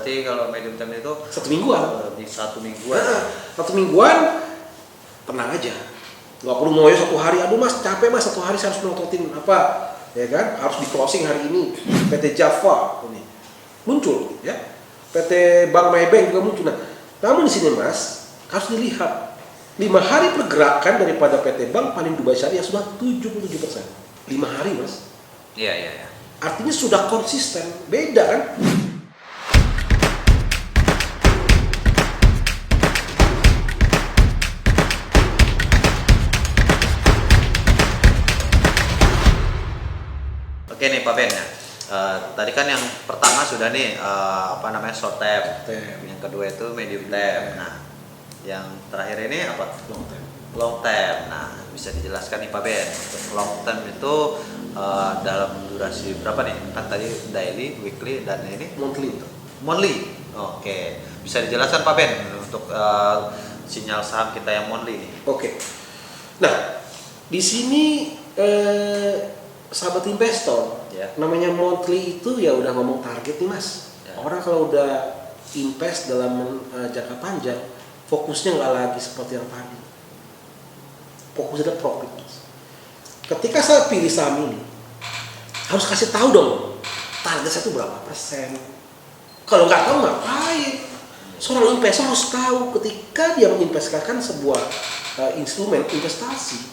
berarti kalau medium term itu 1 mingguan. Lebih 1 mingguan. Nah, 1 mingguan tenang aja. Nggak perlu ngoyo 1 hari, aduh mas capek mas 1 hari saya harus melototin apa, ya kan? Harus di closing hari ini. PT Java ini muncul, ya. PT Bank Maybank juga muncul. Nah, namun di sini mas harus dilihat 5 hari pergerakan daripada PT Bank Panin Dubai Syariah sudah 77%. 5 hari mas. Iya. Artinya sudah konsisten, beda kan? Oke nih Pak Ben ya. Tadi kan yang pertama sudah nih short term. Yang kedua itu medium term. Nah, yang terakhir ini apa? Long term. Nah, bisa dijelaskan nih Pak Ben. Untuk long term itu dalam durasi berapa nih? Kan tadi daily, weekly, dan ini monthly. Oke. Bisa dijelaskan Pak Ben untuk sinyal saham kita yang monthly nih. Oke. Nah, di sini sahabat investor, namanya monthly itu ya udah ngomong target nih mas. Orang kalau udah invest dalam jangka panjang, fokusnya nggak lagi seperti yang tadi. Fokusnya adalah profit mas. Ketika saya pilih saham ini, harus kasih tahu dong target saya itu berapa persen. Kalau nggak tahu ngapain? Seorang investor harus tahu ketika dia menginvestasikan sebuah instrumen investasi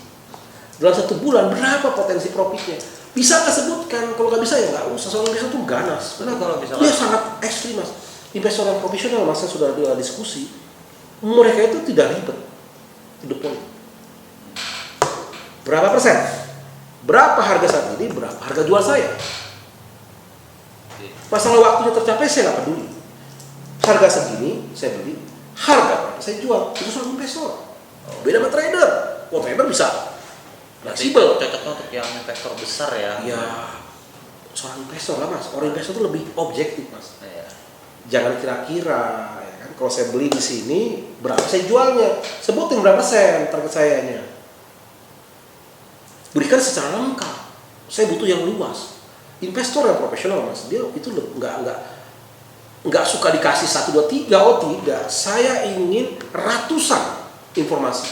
dalam 1 bulan berapa potensi profitnya. Bisa nggak sebutkan? Kalau nggak bisa ya nggak usah. Seorang investor itu ganas. Karena kalau misalnya dia sangat ekstrim mas. Investor yang profesional mas, saya sudah diskusi. Mereka itu tidak ribet. To the point. Berapa persen? Berapa harga saat ini? Berapa harga jual saya? Masalah waktunya tercapai saya nggak peduli. Harga segini saya beli, harga berapa saya jual. Itu seorang investor. Beda sama trader. Trader bisa fleksibel. Cocoknya untuk yang investor besar ya. Ya, seorang investor lah mas. Orang investor itu lebih objektif mas. Iya. Jangan kira-kira, ya kan? Kalau saya beli di sini, berapa saya jualnya? Sebutin berapa persen target sayanya. Berikan secara lengkap. Saya butuh yang luas. Investor yang profesional mas, dia itu nggak suka dikasih 1, 2, 3. Oh tidak, saya ingin ratusan informasi.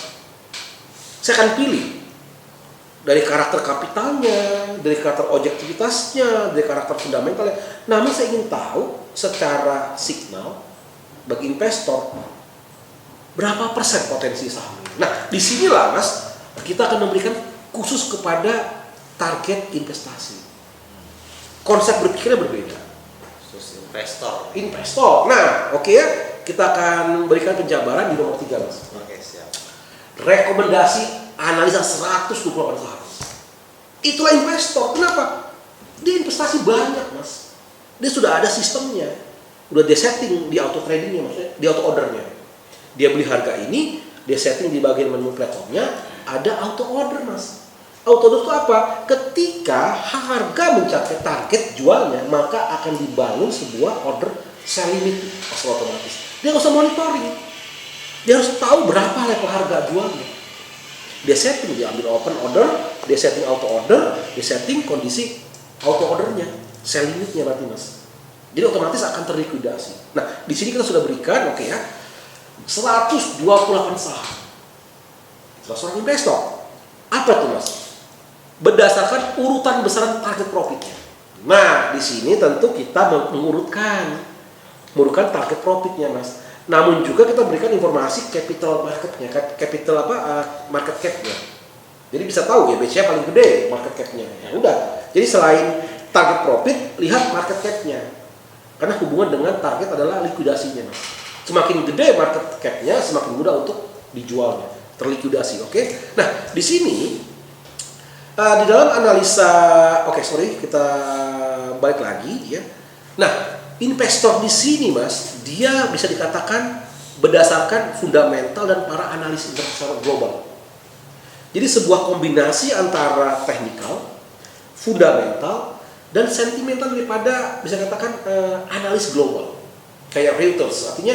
Saya akan pilih dari karakter kapitalnya, dari karakter objektivitasnya, dari karakter fundamentalnya. Namun saya ingin tahu secara signal bagi investor berapa persen potensi saham ini. Nah, disinilah mas kita akan memberikan khusus kepada target investasi. Konsep berpikirnya berbeda. Khusus investor. Nah, oke ya, kita akan berikan penjabaran di nomor 3 mas. Oke, siap. Rekomendasi analisa 128 saham. Itulah investor. Kenapa? Dia investasi banyak mas. Dia sudah ada sistemnya. Udah dia setting di auto tradingnya, maksudnya di auto ordernya. Dia beli harga ini, dia setting di bagian menu platformnya, ada auto order mas. Auto order itu apa? Ketika harga mencapai target jualnya, maka akan dibangun sebuah order sell limit asal otomatis. Dia nggak usah monitoring. Dia harus tahu berapa level harga jualnya. Dia setting, dia ambil open order, dia setting auto order, dia setting kondisi auto ordernya, sell limitnya berarti mas. Jadi otomatis akan terlikuidasi. Nah, di sini kita sudah berikan, oke ya, 128 saham. Itulah seorang investor. Apa tuh mas? Berdasarkan urutan besaran target profitnya. Nah, di sini tentu kita mengurutkan target profitnya mas. Namun juga kita berikan informasi capital marketnya, market capnya. Jadi bisa tahu ya BCA paling gede market capnya. Ya udah. Jadi selain target profit, lihat market capnya. Karena hubungan dengan target adalah likuidasinya mas. Semakin gede market capnya, semakin mudah untuk dijualnya, terlikuidasi. Oke. Nah, di sini di dalam analisa, kita balik lagi ya. Nah, investor di sini mas, dia bisa dikatakan berdasarkan fundamental dan para analis internasional global. Jadi sebuah kombinasi antara teknikal, fundamental, dan sentimental daripada bisa dikatakan analis global. Kayak Reuters, artinya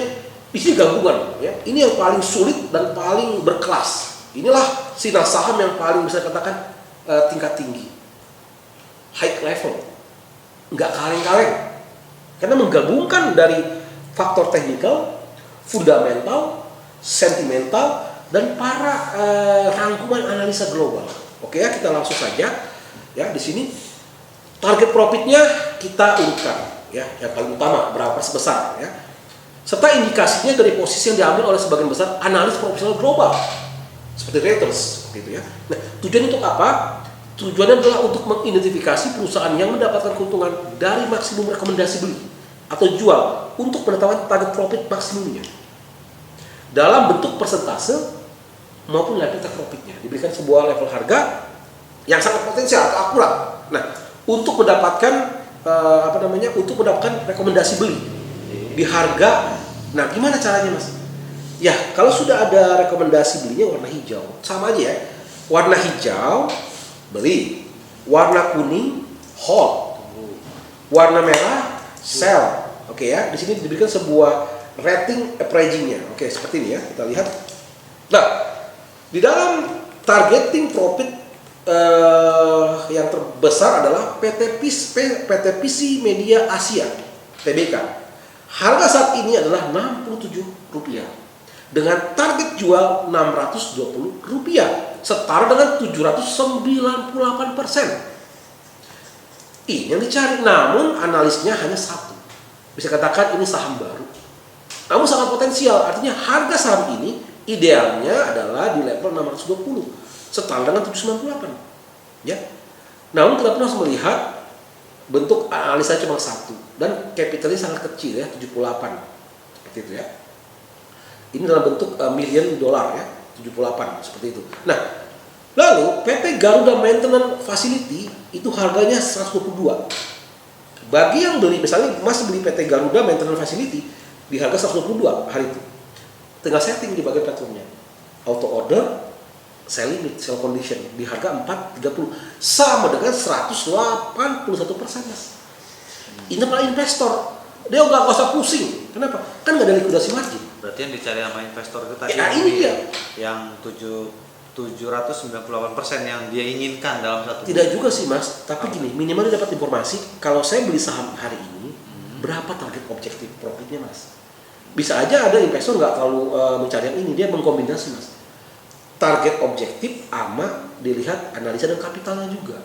di sini gabungan ya. Ini yang paling sulit dan paling berkelas. Inilah sinar saham yang paling bisa dikatakan tingkat tinggi, high level, nggak kaleng-kaleng, karena menggabungkan dari faktor teknikal, fundamental, sentimental, dan para rangkuman analisa global. Oke ya, kita langsung saja ya di sini target profitnya kita urutkan ya, yang paling utama berapa sebesar ya, serta indikasinya dari posisi yang diambil oleh sebagian besar analis profesional global seperti Reuters gitu ya. Nah, tujuan untuk apa? Tujuannya adalah untuk mengidentifikasi perusahaan yang mendapatkan keuntungan dari maksimum rekomendasi beli atau jual untuk penetapan target profit maksimumnya dalam bentuk persentase maupun level take profitnya. Diberikan sebuah level harga yang sangat potensial atau akurat. Nah, untuk mendapatkan untuk mendapatkan rekomendasi beli di harga. Nah, gimana caranya, Mas? Ya, kalau sudah ada rekomendasi belinya warna hijau, sama aja ya. Warna hijau beli, warna kuning hold, warna merah sell. Oke ya, di sini diberikan sebuah rating averaging-nya. Oke, seperti ini ya, kita lihat. Nah, di dalam targeting profit yang terbesar adalah PT PC Media Asia Tbk. Harga saat ini adalah Rp67 dengan target jual Rp620, setara dengan 798%. Ini yang dicari, namun analisnya hanya satu. Bisa katakan ini saham baru, namun sangat potensial. Artinya harga saham ini idealnya adalah di level 620, setara dengan 798. Ya. Namun kita harus melihat bentuk analisa cuma satu dan capitalnya sangat kecil ya, 78. Seperti itu ya. Ini dalam bentuk million dollar ya, 78 seperti itu. Nah, lalu PT Garuda Maintenance Facility itu harganya 122. Bagi yang beli, misalnya masih beli PT Garuda Maintenance Facility di harga 122 hari itu, tinggal setting di bagian platformnya, auto order, sell limit, sell condition di harga 430 sama dengan 181%, Mas. Ini para investor dia nggak usah pusing. Kenapa? Kan nggak ada likuidasi margin. Berarti yang dicari sama investor itu tadi ya, ini dia. Yang 798% yang dia inginkan dalam satu. Tidak juga sih, Mas, tapi gini, minimal dia dapat informasi kalau saya beli saham hari ini berapa target objektif profitnya, Mas. Bisa aja ada investor nggak terlalu mencari yang ini, dia mengkombinasi, Mas, target objektif sama dilihat analisa dan kapitalnya juga.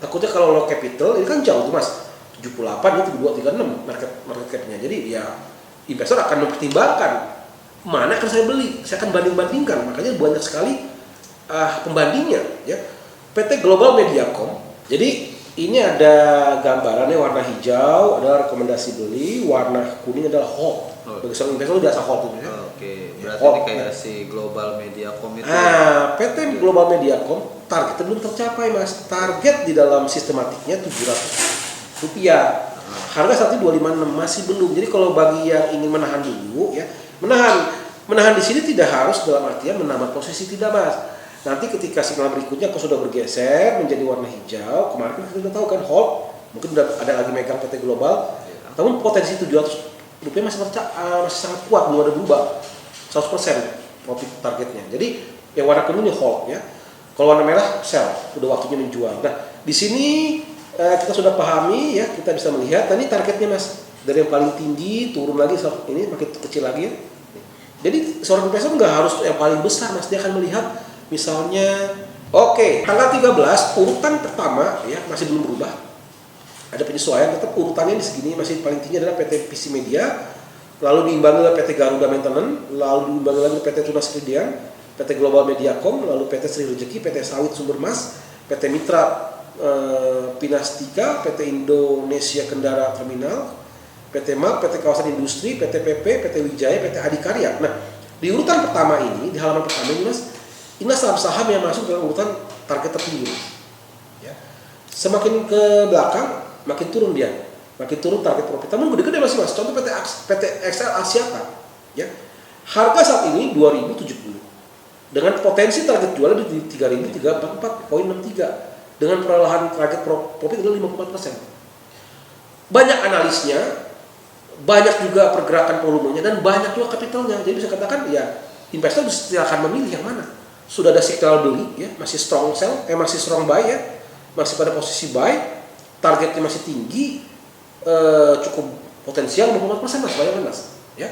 Takutnya kalau low capital ini kan jauh tuh, Mas, 78 itu 236 market cap-nya. Jadi ya investor akan mempertimbangkan mana akan saya beli, saya akan banding-bandingkan. Makanya banyak sekali pembandingnya ya. PT Global Mediacom. Jadi ini ada gambarannya, warna hijau adalah rekomendasi beli, warna kuning adalah hold. Bagi seorang investor udah asal hold itu ya. Oke, berarti hold, ini kayak si Global Mediacom itu. PT Global Mediacom targetnya belum tercapai, Mas. Target di dalam sistematiknya Rp700. Harga saat ini 256 masih belum. Jadi kalau bagi yang ingin menahan dulu ya, menahan di sini tidak harus dalam artian menambah posisi, tidak, Mas. Nanti ketika signal berikutnya kalau sudah bergeser menjadi warna hijau, kemarin kita sudah tahu kan hold, mungkin sudah ada lagi megang PT Global. Namun potensi Rp700 masih sangat kuat, belum ada berubah 100% profit targetnya. Jadi yang warna kuning ini hold ya. Kalau warna merah sell, udah waktunya menjual. Nah, di sini kita sudah pahami ya, kita bisa melihat tadi targetnya, Mas, dari yang paling tinggi turun lagi, ini makin kecil lagi ya. Jadi seorang investor nggak harus yang paling besar, Mas, dia akan melihat misalnya tanggal 13 urutan pertama ya masih belum berubah, ada penyesuaian, tetap urutannya di segini, masih paling tinggi adalah PT PC Media, lalu diimbangi oleh PT Garuda Maintenance, lalu diimbangi lagi PT Tunas Ridean, PT Global Mediacom, lalu PT Sri Rejeki, PT Sawit Sumber Mas, PT Mitra Pinastika, PT Indonesia Kendara Terminal, PT MAP, PT Kawasan Industri, PT PP, PT Wijaya, PT Adikarya. Nah, di urutan pertama ini, di halaman pertama ini, Mas, ini saham-saham yang masuk dalam urutan target tertinggi. Ya. Semakin ke belakang, makin turun dia, makin turun target profit. Namun gede-gede masih, Mas. Contoh PT XL Axiata, ya, harga saat ini 2.070 dengan potensi target jual di 3.344,63. Dengan perolahan target profit adalah 54%. Banyak analisnya, banyak juga pergerakan volumenya, dan banyak juga kapitalnya. Jadi bisa katakan ya investor akan memilih yang mana. Sudah ada signal beli ya, masih strong sell, masih strong buy ya, masih pada posisi buy, targetnya masih tinggi, cukup potensial 50% mas, bayangkan mas, ya.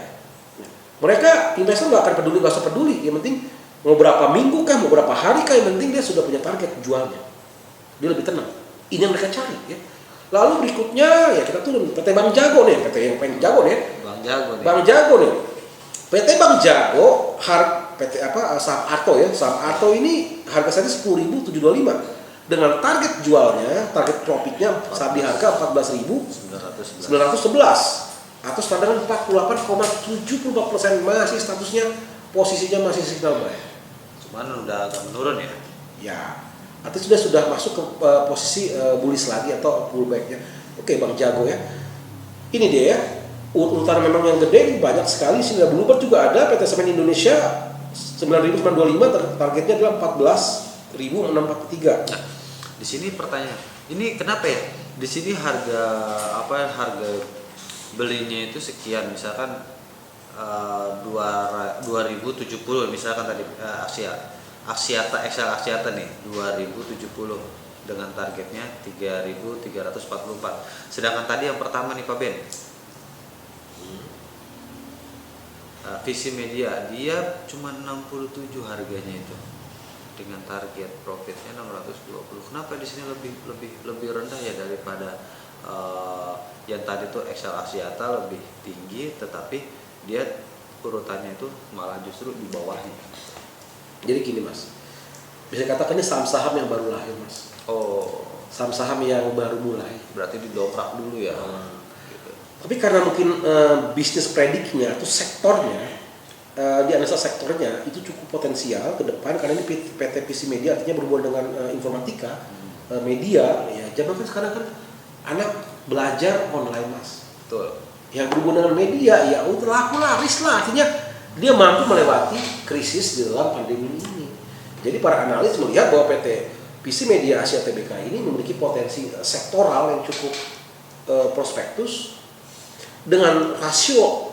Mereka investor nggak akan peduli, nggak usah peduli, yang penting mau berapa minggu kah, mau berapa hari kah, yang penting dia sudah punya target jualnya, dia lebih tenang. Ini yang mereka cari, ya. Lalu berikutnya ya kita turun PT Bank Jago nih, PT yang paling jago nih. Bang Jago nih. Bank Jago nih. PT Bank Jago, PT saham Arto ya, saham Arto ini harga saja 10.725 dengan target jualnya, target profitnya saat di harga 14.911 atau standar 48,74%, masih statusnya posisinya masih signal buy. Cuman udah agak menurun ya. Ya, artinya sudah masuk ke posisi bullish lagi atau pullback-nya. Oke, Bang Jago ya. Ini dia ya. Urutan memang yang gede banyak sekali. Sehingga Bluebird juga ada. PT Semen Indonesia 9.925, targetnya adalah 14.643. Nah, di sini pertanyaan. Ini kenapa ya? Di sini harga belinya itu sekian, misalkan 2070 misalkan tadi Axiata Excel Axiata nih 2070 dengan targetnya 3.344. Sedangkan tadi yang pertama nih Pak Ben, Visi Media dia cuma 67 harganya itu dengan target profitnya 620. Kenapa di sini lebih rendah ya daripada yang tadi tuh Excel Axiata lebih tinggi, tetapi dia urutannya itu malah justru di bawahnya. Jadi gini mas, bisa katakan ini saham-saham yang baru lahir mas. Oh, Saham-saham yang baru mulai. berarti didongkrak dulu ya. Gitu. Tapi karena mungkin bisnis prediknya atau sektornya, di analisa sektornya itu cukup potensial ke depan, karena ini PT Visi Media artinya berhubungan dengan informatika, media. Ya, zaman kan sekarang kan anak belajar online mas. Betul. Yang berhubungan dengan media ya udah laku laris lah, artinya dia mampu melewati krisis di dalam pandemi ini. Jadi para analis melihat bahwa PT Visi Media Asia Tbk ini memiliki potensi sektoral yang cukup prospektus dengan rasio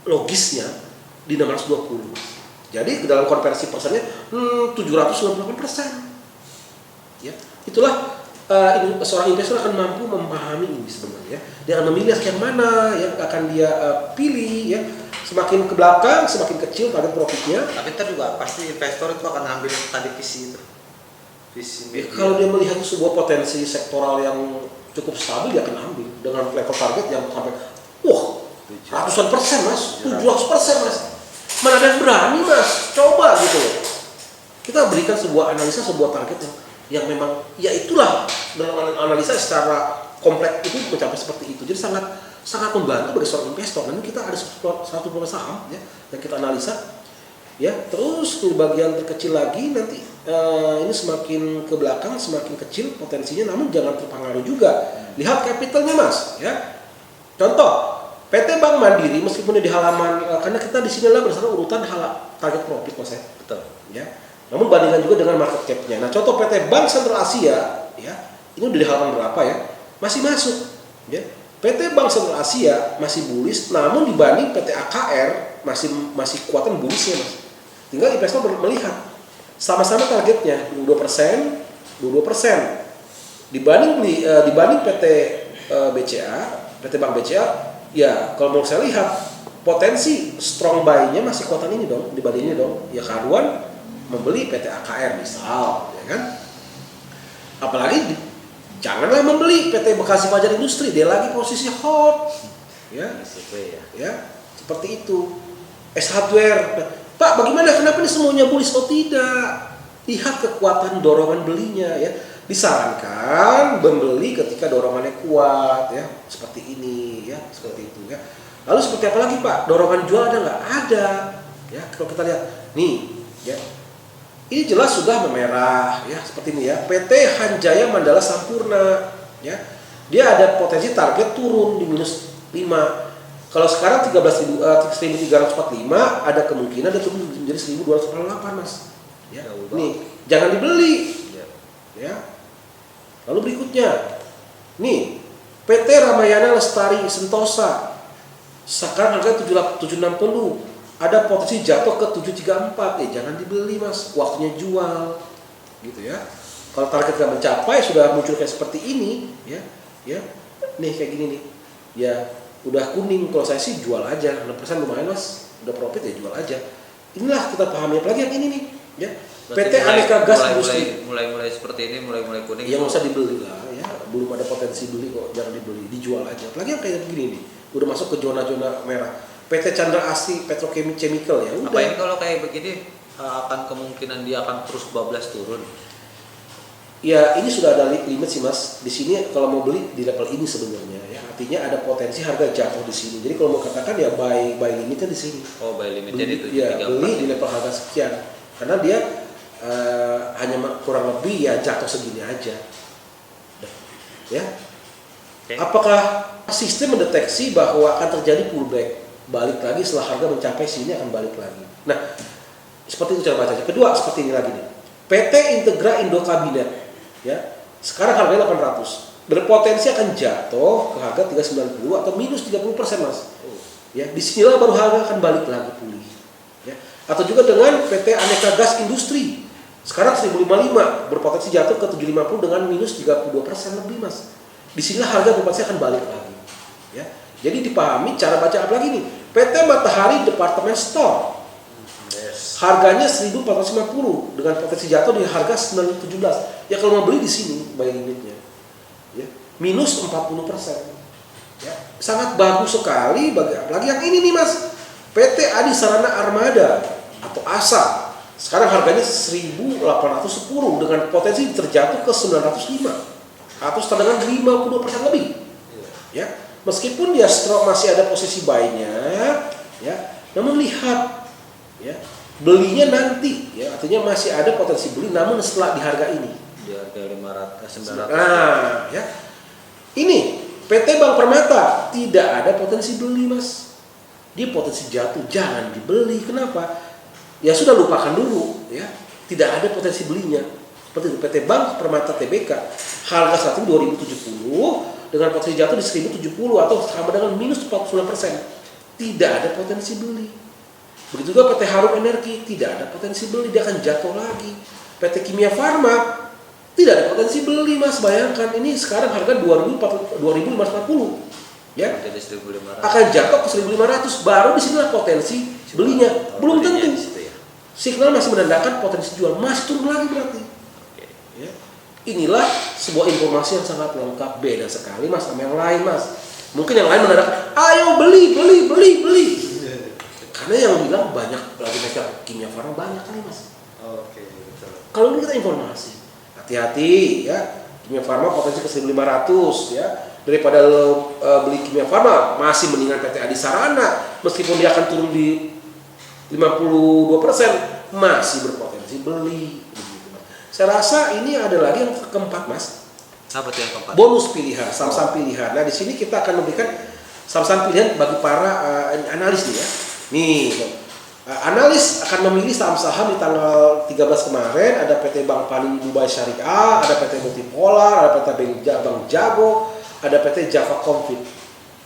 logisnya di 620. Jadi dalam konversi persennya 798%. Ya, itulah seorang investor akan mampu memahami ini sebenarnya. Dia akan memilih yang mana yang akan dia pilih ya. Semakin ke belakang, semakin kecil target profitnya. Tapi ntar juga pasti investor itu akan ngambil tadi visi itu. Visi media. Kalau dia melihat sebuah potensi sektoral yang cukup stabil, dia akan ambil dengan level target yang sampai ratusan persen mas, 700% mas. Mana ada yang berani mas, coba gitu. Kita berikan sebuah analisa, sebuah target yang memang ya itulah dalam analisa secara kompleks itu mencapai seperti itu. Jadi sangat membantu bagi seorang investor. Nanti kita ada satu saham ya yang kita analisa ya, terus di bagian terkecil lagi nanti ini semakin ke belakang semakin kecil potensinya, namun jangan terpengaruh juga. Lihat capitalnya mas ya. Contoh PT Bank Mandiri meskipun di halaman karena kita di sini lah bersama urutan target profit mas ya. Betul. Ya. Namun bandingkan juga dengan market cap-nya. Nah, contoh PT Bank Sentral Asia ya, ini udah di halaman berapa ya? Masih masuk ya. PT Bank Sentral Asia masih bullish, namun dibanding PT AKR masih kuatan bullishnya mas. Tinggal investor melihat sama-sama targetnya 22%. Dibanding PT PT Bank BCA, ya kalau mau saya lihat potensi strong buy-nya masih kuatan ini dong, dibanding ini dong. Ya karuan membeli PT AKR misal, ya kan? Apalagi janganlah membeli PT Bekasi Fajar Industri, dia lagi posisi hot, ya, seperti itu. S Hardware, Pak, bagaimana? Kenapa ini semuanya bullish? Oh tidak, lihat kekuatan dorongan belinya, ya. Disarankan membeli ketika dorongannya kuat, ya, seperti ini, ya, seperti itu, ya. Lalu seperti apa lagi, Pak? Dorongan jual ada nggak? Ada, ya. Kalau kita lihat, nih, ya. Ini jelas sudah memerah ya, seperti ini ya. PT Hanjaya Mandala Sampurna ya. Dia ada potensi target turun di minus 5. Kalau sekarang 13.345 ada kemungkinan dia turun menjadi 1.208 mas. Ya. Nih, jangan dibeli. Ya. Lalu berikutnya. Nih, PT Ramayana Lestari Sentosa. Sekarang harga 760. Ada potensi jatuh ke 734, jangan dibeli mas, waktunya jual, gitu ya. Kalau target nggak mencapai, sudah muncul kayak seperti ini, ya, nih kayak gini nih, ya, udah kuning, kalau saya sih jual aja, 6% lumayan mas, udah profit ya jual aja. Inilah kita pahami, apalagi yang ini nih, ya. PT Aneka Gas Industri. Mulai seperti ini, mulai kuning. Ya nggak usah dibeli lah, ya. Belum ada potensi beli kok, jangan dibeli, dijual aja. Apalagi yang kayak begini nih, udah masuk ke zona-zona merah. PT Chandra Asri Petrochemical ya udah. Apain kalau kayak begini akan kemungkinan dia akan terus bablas turun? Ya ini sudah ada limit sih mas. Di sini kalau mau beli di level ini sebenarnya ya, artinya ada potensi harga jatuh di sini. Jadi kalau mau katakan ya buy limitnya di sini. Oh buy limitnya di 734. Ya beli di level harga sekian, karena dia hanya kurang lebih ya jatuh segini aja. Ya. Okay. Apakah sistem mendeteksi bahwa akan terjadi pullback, balik lagi setelah harga mencapai sini akan balik lagi. Nah seperti itu cara bacanya. Kedua seperti ini lagi nih. PT Integra Indo Kabinet ya sekarang harganya 800, berpotensi akan jatuh ke harga 390 atau minus 30% mas. Ya disinilah baru harga akan balik lagi pulih. Ya. Atau juga dengan PT Aneka Gas Industri sekarang 1055 berpotensi jatuh ke 750 dengan minus 32% lebih mas. Disinilah harga berpotensi akan balik lagi. Ya. Jadi dipahami cara baca apa lagi nih? PT Matahari Department Store harganya 1450 dengan potensi jatuh di harga 917. Ya kalau mau beli di sini buy limitnya. Ya, minus 40%. Ya, sangat bagus sekali bagi apalagi yang ini nih Mas. PT Adi Sarana Armada atau ASA. Sekarang harganya 1810 dengan potensi terjatuh ke 905 atau setara dengan 52% lebih. Ya, meskipun dia strong masih ada posisi buy-nya, ya, namun lihat ya belinya nanti ya artinya masih ada potensi beli namun setelah di harga ini di harga 500 900. Nah ya ini PT Bank Permata tidak ada potensi beli mas, dia potensi jatuh, jangan dibeli. Kenapa? Ya sudah lupakan dulu ya, tidak ada potensi belinya. Seperti itu PT Bank Permata Tbk harga saat ini 2070 dengan potensi jatuh di 1070 atau sama dengan minus 49%, tidak ada potensi beli. Begitu juga PT Harum Energi tidak ada potensi beli, dia akan jatuh lagi. PT Kimia Farma tidak ada potensi beli mas, bayangkan ini sekarang harga 2540 ya, jadi 1500 akan jatuh ke 1500, baru disinilah potensi belinya. Belum tentu ya. signal masih menandakan potensi jual, masih turun lagi berarti. Ya. Inilah sebuah informasi yang sangat lengkap, beda sekali mas sama yang lain mas. Mungkin yang lain menandakan ayo beli. Karena yang bilang banyak lagi mereka Kimia Farma banyak kali mas. Oke, betul. Kalau ini kita informasi, hati-hati ya. Kimia Farma potensi ke 1.500 ya. Daripada lo beli Kimia Farma masih mendingan PT Adi Sarana meskipun dia akan turun di 52% masih berpotensi beli. Begitu, mas. Saya rasa ini ada lagi yang keempat mas. Apa tuh yang keempat? Bonus pilihan, saham-saham pilihan. Nah di sini kita akan memberikan saham-saham pilihan bagi para analis nih ya. Nih, analis akan memilih saham-saham di tanggal 13 kemarin. Ada PT Bank Panin Dubai Syariah, ada PT Multipolar, ada PT Bank Jago, ada PT Java Confit.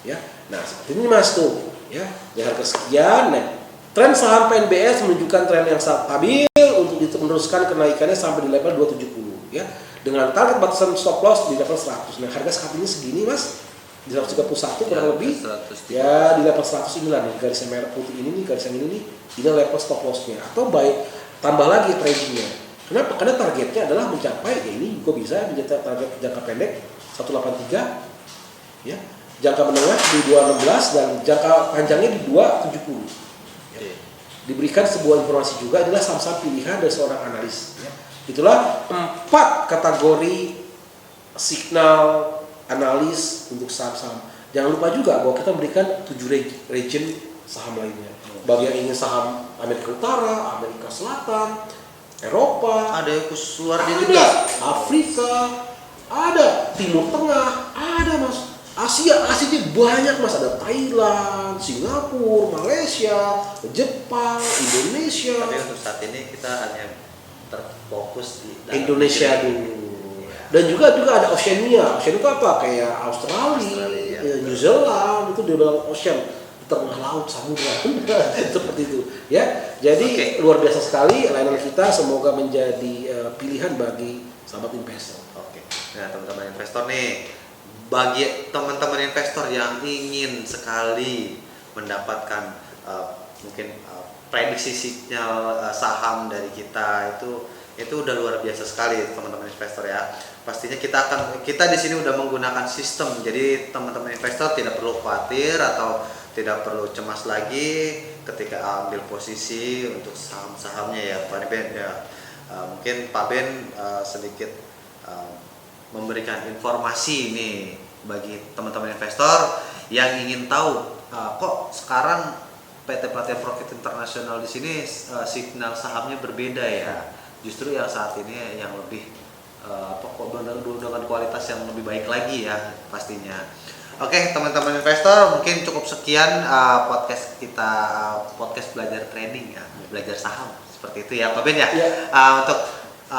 Ya, nah seperti ini mas tuh, ya di harga sekian. Nah, tren saham PNBS menunjukkan tren yang stabil untuk meneruskan kenaikannya sampai di level 270. Ya, dengan target batasan stop loss di level 100. Nah, harga saat ini segini mas. Di 131 kurang lebih 130. ya di level 100 inilah nih garis merah putih ini nih, garis yang ini level stop lossnya atau baik tambah lagi tradingnya. Kenapa? Karena targetnya adalah mencapai ya ini kok bisa mencapai target jangka pendek 183 ya, jangka menengah di 216 dan jangka panjangnya di 270 ya. Diberikan sebuah informasi juga adalah saham-saham pilihan dari seorang analis ya. Itulah 4 kategori signal analis untuk saham-saham. Jangan lupa juga bahwa kita memberikan 7 region saham lainnya. Bagi yang ingin saham Amerika Utara, Amerika Selatan, Eropa, Ada yang khusus luar ada juga. Afrika, ada Timur Tengah, ada mas. Asia banyak mas. Ada Thailand, Singapura, Malaysia, Jepang, Indonesia. Tapi untuk saat ini kita hanya terfokus di dalam Indonesia negeri. dulu. Dan juga ada Oceania. Oceania itu apa? Kayak Australia, ya, New Zealand itu di dalam ocean, di tengah laut, samudra. Seperti itu, ya. Jadi luar biasa sekali layanan kita, semoga menjadi pilihan bagi sahabat investor. Oke. Nah, teman-teman investor nih, bagi teman-teman investor yang ingin sekali mendapatkan mungkin prediksi sinyal saham dari kita itu udah luar biasa sekali teman-teman investor ya. Pastinya kita di sini udah menggunakan sistem, jadi teman-teman investor tidak perlu khawatir atau tidak perlu cemas lagi ketika ambil posisi untuk saham-sahamnya ya Pak Ben ya. Mungkin Pak Ben sedikit memberikan informasi nih bagi teman-teman investor yang ingin tahu kok sekarang PT Pelatihan Profit Internasional di sini signal sahamnya berbeda ya. Justru yang saat ini yang lebih dengan kualitas yang lebih baik lagi ya pastinya. Oke teman-teman investor, mungkin cukup sekian podcast kita, podcast belajar trading ya, belajar saham seperti itu ya Pak Ben ya. Untuk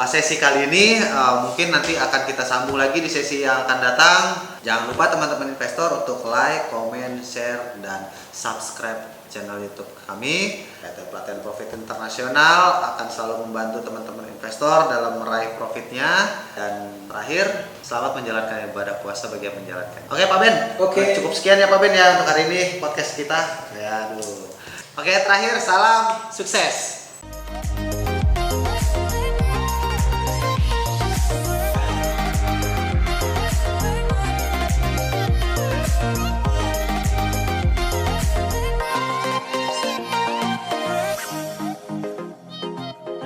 sesi kali ini mungkin nanti akan kita sambung lagi di sesi yang akan datang. Jangan lupa teman-teman investor untuk like, comment, share, dan subscribe channel YouTube kami. PT Pelatihan Profit Internasional akan selalu membantu teman-teman investor dalam meraih profitnya. Dan terakhir, selamat menjalankan ibadah puasa bagi yang menjalankan. Oke Pak Ben, cukup sekian ya Pak Ben ya untuk hari ini podcast kita. Oke, terakhir salam sukses.